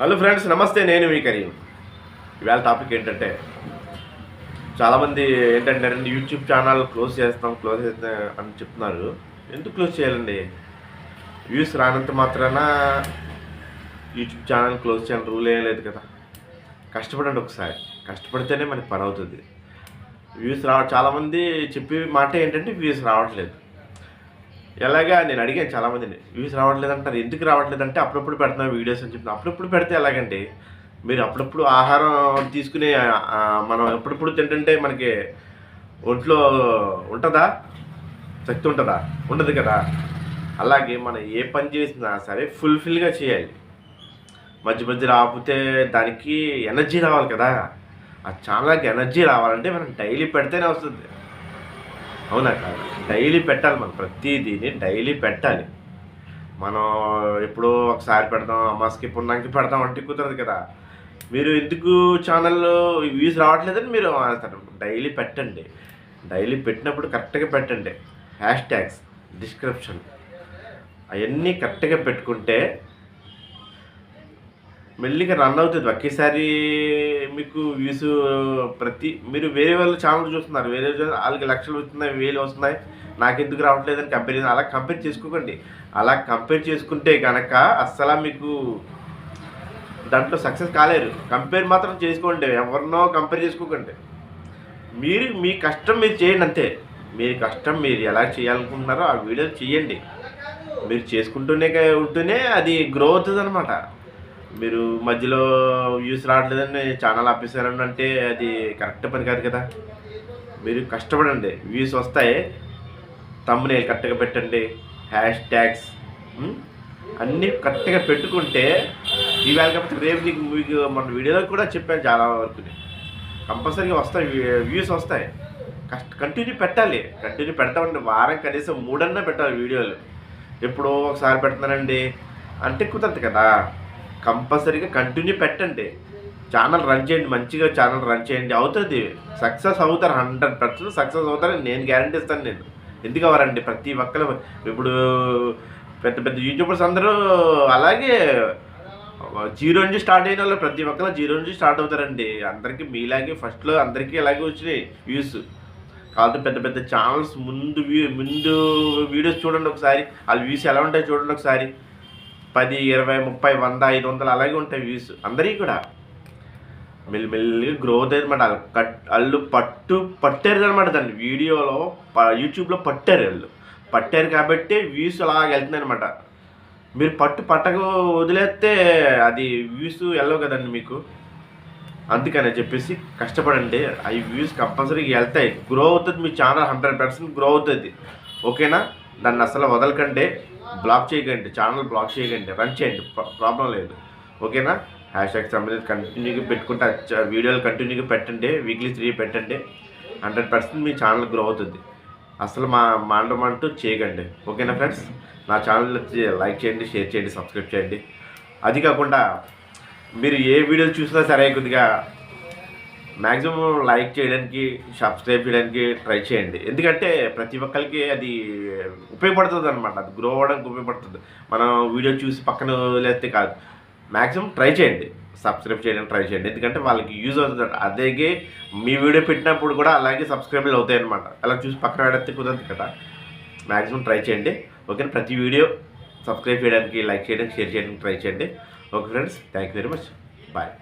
Hello friends, నమస్తే. నేను మీ కరీం. ఇవాళ టాపిక్ ఏంటంటే, చాలామంది ఏంటంటే యూట్యూబ్ ఛానల్ క్లోజ్ చేస్తాం అని చెప్తున్నారు. ఎందుకు క్లోజ్ చేయాలండి? వ్యూస్ రానంత మాత్రాన యూట్యూబ్ ఛానల్ క్లోజ్ చేయాలని రూల్ ఏం లేదు కదా. కష్టపడండి, ఒకసారి కష్టపడితేనే మనకి పని అవుతుంది. వ్యూస్ చాలామంది చెప్పే మాట ఏంటంటే వ్యూస్ రావట్లేదు. ఎలాగా నేను అడిగాను చాలామందిని, వ్యూస్ రావట్లేదు అంటారు. ఎందుకు రావట్లేదంటే అప్పుడప్పుడు పెడుతున్నాం వీడియోస్ అని చెప్పిన. అప్పుడప్పుడు పెడితే ఎలాగండి? మీరు అప్పుడప్పుడు ఆహారం తీసుకునే మనం ఎప్పుడప్పుడు తింటుంటే మనకి ఒంట్లో ఉంటుందా? శక్తి ఉంటుందా? ఉండదు కదా. అలాగే మనం ఏ పని చేసినా సరే ఫుల్ఫిల్గా చేయాలి. మధ్య మధ్యలో ఆపితే దానికి ఎనర్జీ రావాలి కదా. ఆ ఛానల్కి ఎనర్జీ రావాలంటే మనం డైలీ పెడితేనే వస్తుంది. అవునా కాదు? డైలీ పెట్టాలి. మనం ప్రతిదీని డైలీ పెట్టాలి. మనం ఎప్పుడో ఒకసారి పెడతాం, అమాస్కి పున్నాకి పెడతాం అంటే కుదరదు కదా. మీరు ఎందుకు ఛానల్లో వ్యూస్ రావట్లేదని మీరు అంటారు. డైలీ పెట్టండి. డైలీ పెట్టినప్పుడు కరెక్ట్గా పెట్టండి. హ్యాష్ ట్యాగ్స్, డిస్క్రిప్షన్ అవన్నీ కరెక్ట్గా పెట్టుకుంటే మెల్లిగా రన్ అవుతుంది. ఒకేసారి మీకు వ్యూస్ మీరు వేరే వాళ్ళ ఛానల్ చూస్తున్నారు, వేరే వాళ్ళకి లక్షలు వస్తున్నాయి, వేలు వస్తున్నాయి, నాకెందుకు రావట్లేదని కంపేర్ అలా కంపేర్ చేసుకోకండి. అలా కంపేర్ చేసుకుంటే కనుక అస్సలు మీకు దాంట్లో సక్సెస్ కాలేరు. కంపేర్ మాత్రం చేసుకోండి, ఎవరినో కంపేర్ చేసుకోకండి. మీరు మీ కష్టం మీరు చేయండి అంతే. మీ కష్టం మీరు ఎలా చేయాలనుకుంటున్నారో ఆ వీడియో చేయండి. మీరు ఉంటూనే అది గ్రో అవుతుంది అనమాట. మీరు మధ్యలో వ్యూస్ రావట్లేదని ఛానల్ ఆపేసారని అంటే అది కరెక్ట్ పని కాదు కదా. మీరు కష్టపడండి, వ్యూస్ వస్తాయి. థంబ్నెయిల్ కరెక్ట్గా పెట్టండి, హ్యాష్ ట్యాగ్స్ అన్నీ కరెక్ట్గా పెట్టుకుంటే ఇవాళ కాబట్టి రేపు మీకు మన వీడియోలో కూడా చెప్పాను చాలా వరకు. కంపల్సరీగా వస్తాయి, వ్యూస్ వస్తాయి. కంటిన్యూ పెట్టాలి. కంటిన్యూ పెడతామండి. వారం కనీసం 3 అన్నా పెట్టాలి వీడియోలు. ఎప్పుడో ఒకసారి పెడుతున్నానండి అంటే కుదరదు కదా. కంపల్సరీగా కంటిన్యూ పెట్టండి. ఛానల్ రన్ చేయండి, మంచిగా ఛానల్ రన్ చేయండి. అవుతుంది, సక్సెస్ అవుతారు. 100% సక్సెస్ అవుతారని నేను గ్యారంటీ ఇస్తాను. నేను ఎందుకు అవ్వరండి? ప్రతి ఒక్కరు ఇప్పుడు పెద్ద పెద్ద యూట్యూబర్స్ అందరూ అలాగే 0 నుంచి స్టార్ట్ అయిన వాళ్ళు ప్రతి ఒక్కరు 0 నుంచి స్టార్ట్ అవుతారండి. అందరికీ మీలాగే ఫస్ట్లో అందరికీ అలాగే వచ్చినాయి వ్యూస్. కాబట్టి పెద్ద పెద్ద ఛానల్స్ ముందు వీడియోస్ చూడండి ఒకసారి. వాళ్ళ వ్యూస్ ఎలా ఉంటాయి చూడండి ఒకసారి. 10, 20, 30, 100, 500 అలాగే ఉంటాయి వ్యూస్. అందరికీ కూడా మెల్లిమెల్లిగా గ్రో అవుతుంది అనమాట. వాళ్ళు పట్టారు అనమాట. దాన్ని వీడియోలో యూట్యూబ్లో పట్టారు కాబట్టి వ్యూస్ అలాగ వెళ్తున్నాయి అనమాట. మీరు పట్టక వదిలేస్తే అది వ్యూస్ వెళ్ళవు కదండి మీకు. అందుకని చెప్పేసి కష్టపడండి. అవి వ్యూస్ కంపల్సరీగా వెళ్తాయి. గ్రో అవుతుంది మీ ఛానల్, 100% గ్రో అవుతుంది. ఓకేనా? దాన్ని అసలు వదలకండి, బ్లాక్ చేయకండి, ఛానల్ బ్లాక్ చేయకండి, రన్ చేయండి, ప్రాబ్లం లేదు. ఓకేనా? హ్యాష్ ట్యాగ్ సంబంధించి కంటిన్యూగా పెట్టుకుంటే వీడియోలు కంటిన్యూగా పెట్టండి. వీక్లీ 3 పెట్టండి. 100% మీ ఛానల్ గ్రో అవుతుంది. అసలు మాండమంటూ చేయకండి. ఓకేనా ఫ్రెండ్స్? నా ఛానల్ లైక్ చేయండి, షేర్ చేయండి, సబ్స్క్రైబ్ చేయండి. అది కాకుండా మీరు ఏ వీడియోలు చూసినా సరే కొద్దిగా మ్యాక్సిమం లైక్ చేయడానికి, సబ్స్క్రైబ్ చేయడానికి ట్రై చేయండి. ఎందుకంటే ప్రతి ఒక్కరికి అది ఉపయోగపడుతుంది అనమాట. అది గ్రో అవ్వడానికి ఉపయోగపడుతుంది. మనం వీడియో చూసి పక్కన వదిలేస్తే కాదు. మ్యాక్సిమం ట్రై చేయండి, సబ్స్క్రైబ్ చేయడానికి ట్రై చేయండి. ఎందుకంటే వాళ్ళకి యూజ్ అవుతుంది. అదేగే మీ వీడియో పెట్టినప్పుడు కూడా అలాగే సబ్స్క్రైబర్లు అవుతాయి అనమాట. అలా చూసి పక్కన పెడితే కుదరదు కదా. మ్యాక్సిమం ట్రై చేయండి. ఓకే? ప్రతి వీడియో సబ్స్క్రైబ్ చేయడానికి, లైక్ చేయడానికి, షేర్ చేయడానికి ట్రై చేయండి. Okay friends, thank you very much. Bye.